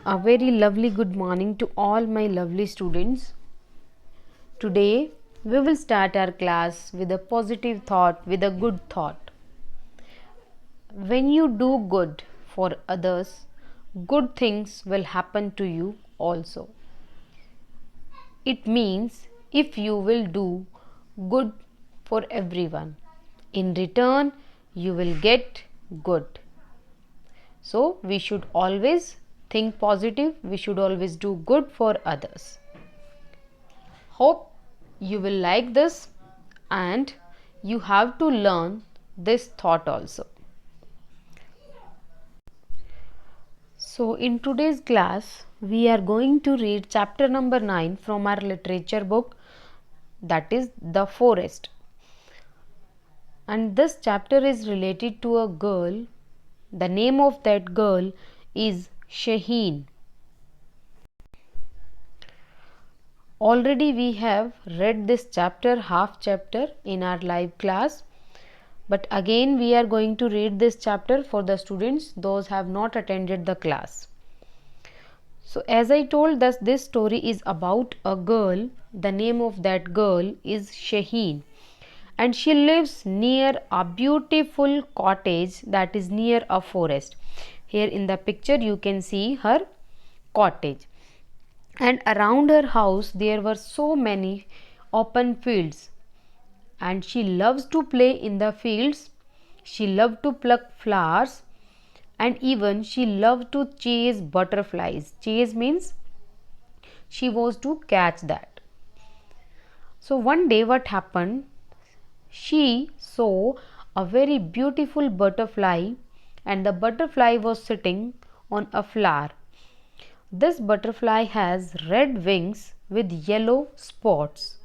A very lovely good morning to all my lovely students. Today we will start our class with a positive thought, with a good thought. When you do good for others, good things will happen to you also. It means if you will do good for everyone, in return you will get good. So we should always think positive, we should always do good for others. Hope you will like this and you have to learn this thought also. So in today's class we are going to read chapter number 9 from our literature book, that is The Forest. And this chapter is related to a girl. The name of that girl is Shaheen. Already we have read this chapter, half chapter, in our live class, but again we are going to read this chapter for the students those have not attended the class. So as I told us, this story is about a girl. The name of that girl is Shaheen, and she lives near a beautiful cottage that is near a forest. Here in the picture you can see her cottage, and around her house there were so many open fields, and she loves to play in the fields. She loved to pluck flowers, and even she loved to chase butterflies. Chase means she was to catch that. So one day what happened, she saw a very beautiful butterfly, and the butterfly was sitting on a flower. This butterfly has red wings with yellow spots.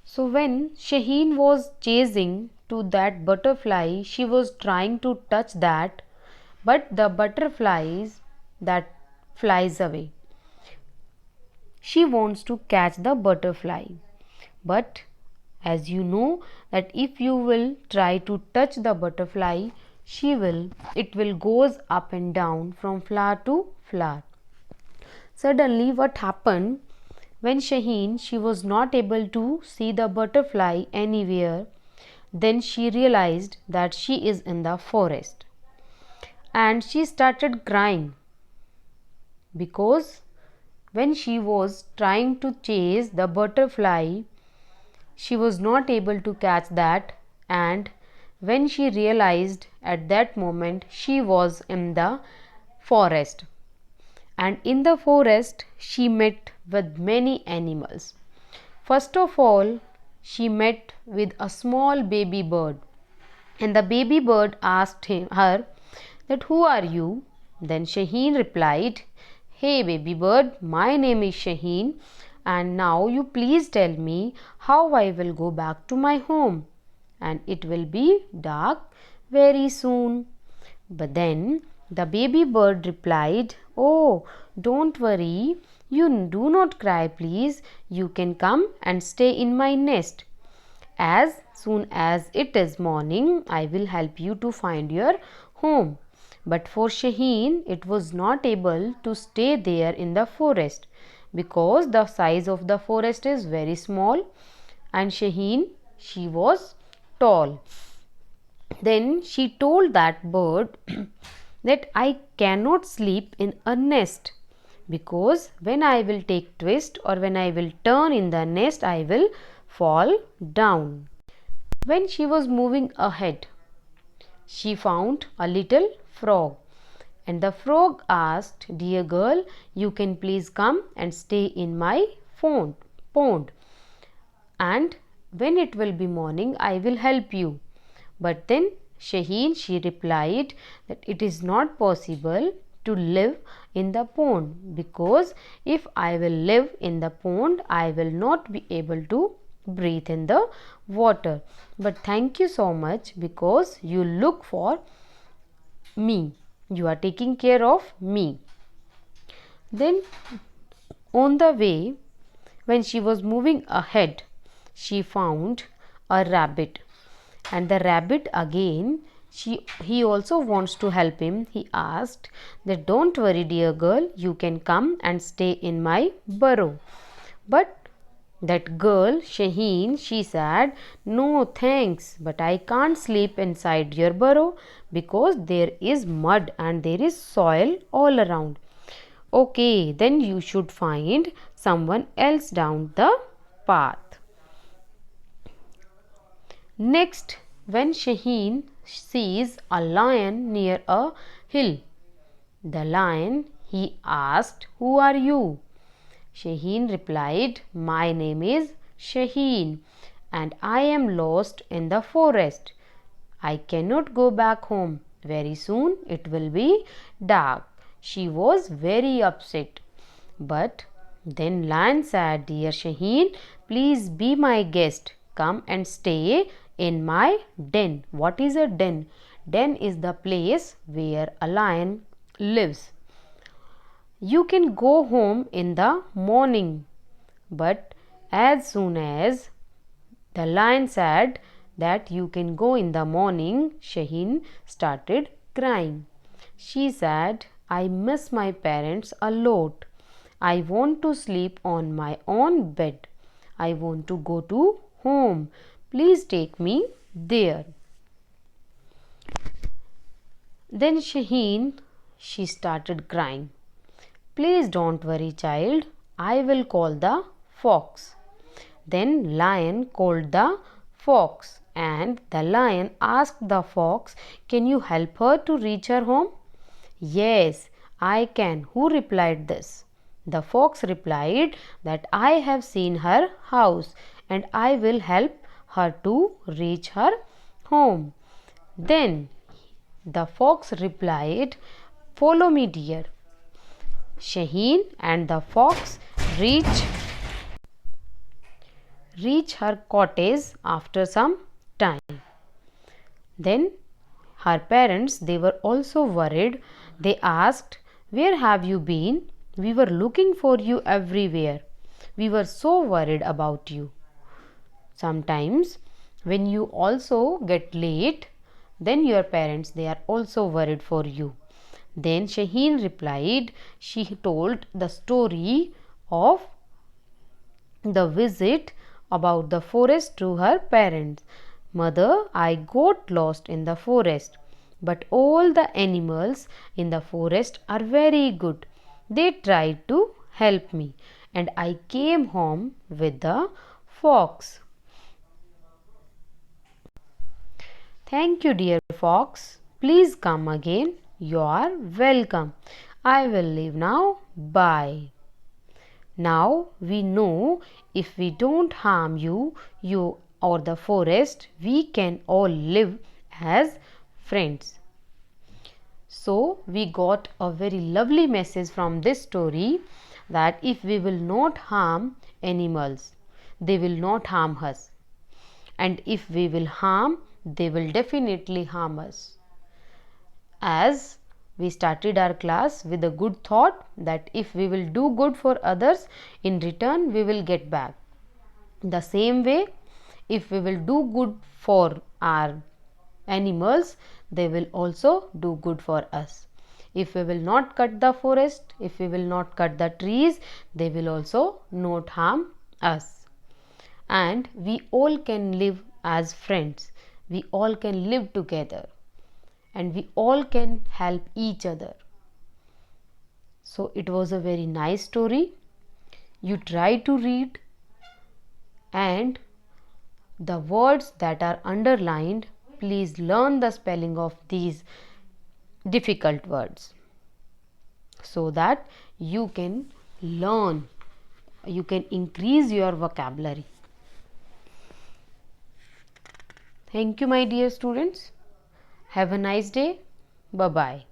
So when Shaheen was chasing to that butterfly, she was trying to touch that, but the butterfly that flies away. She wants to catch the butterfly, but as you know that if you will try to touch the butterfly, it will goes up and down from flower to flower. Suddenly what happened, when she was not able to see the butterfly anywhere, then she realized that she is in the forest, and she started crying because when she was trying to chase the butterfly, she was not able to catch that, and when she realized at that moment, she was in the forest, and in the forest she met with many animals. First of all, she met with a small baby bird, and the baby bird asked her that who are you? Then Shaheen replied, hey baby bird, my name is Shaheen, and now you please tell me how I will go back to my home, and it will be dark very soon. But then the baby bird replied, oh, don't worry, you do not cry please, you can come and stay in my nest. As soon as it is morning, I will help you to find your home. But for Shaheen, it was not able to stay there in the forest because the size of the forest is very small, and Shaheen, she was tall. Then she told that bird that I cannot sleep in a nest because when I will take twist or when I will turn in the nest, I will fall down. When she was moving ahead, she found a little frog, and the frog asked, dear girl, you can please come and stay in my pond, and when it will be morning, I will help you. But then Shaheen, she replied that it is not possible to live in the pond because if I will live in the pond, I will not be able to breathe in the water. But thank you so much because you look for me, you are taking care of me. Then on the way, when she was moving ahead, she found a rabbit, and the rabbit again He also wants to help him. He asked that, don't worry, dear girl, you can come and stay in my burrow. But that girl, Shaheen, she said, no thanks, but I can't sleep inside your burrow because there is mud and there is soil all around. Okay, then you should find someone else down the path. Next, when Shaheen sees a lion near a hill, the lion, he asked, who are you? Shaheen replied, my name is Shaheen and I am lost in the forest. I cannot go back home. Very soon it will be dark. She was very upset. But then Lion said, dear Shaheen, please be my guest. Come and stay in my den. What is a den? Den is the place where a lion lives. You can go home in the morning. But as soon as the lion said that you can go in the morning, Shaheen started crying. She said, I miss my parents a lot. I want to sleep on my own bed. I want to go to home. Please take me there. Then Shaheen, she started crying. Please don't worry, child. I will call the fox. Then Lion called the fox and the lion asked the fox, can you help her to reach her home? Yes, I can. Who replied this? The fox replied that I have seen her house and I will help her to reach her home. Then the fox replied, follow me, dear. Shaheen and the fox reach her cottage after some time. Then her parents, they were also worried. They asked, where have you been? We were looking for you everywhere. We were so worried about you. Sometimes when you also get late, then your parents, they are also worried for you. Then Shaheen replied, she told the story of the visit about the forest to her parents. Mother, I got lost in the forest, but all the animals in the forest are very good. They tried to help me and I came home with the fox. Thank you, dear fox. Please come again. You are welcome. I will leave now. Bye. Now we know if we don't harm you or the forest, we can all live as friends. So we got a very lovely message from this story that if we will not harm animals, they will not harm us. And if we will harm, they will definitely harm us. As we started our class with a good thought that if we will do good for others, in return we will get back. The same way, if we will do good for our animals, they will also do good for us. If we will not cut the forest, if we will not cut the trees, they will also not harm us. And we all can live as friends. We all can live together. And we all can help each other. So it was a very nice story. You try to read and the words that are underlined, please learn the spelling of these difficult words so that you can learn, you can increase your vocabulary. Thank you, my dear students. Have a nice day. Bye-bye.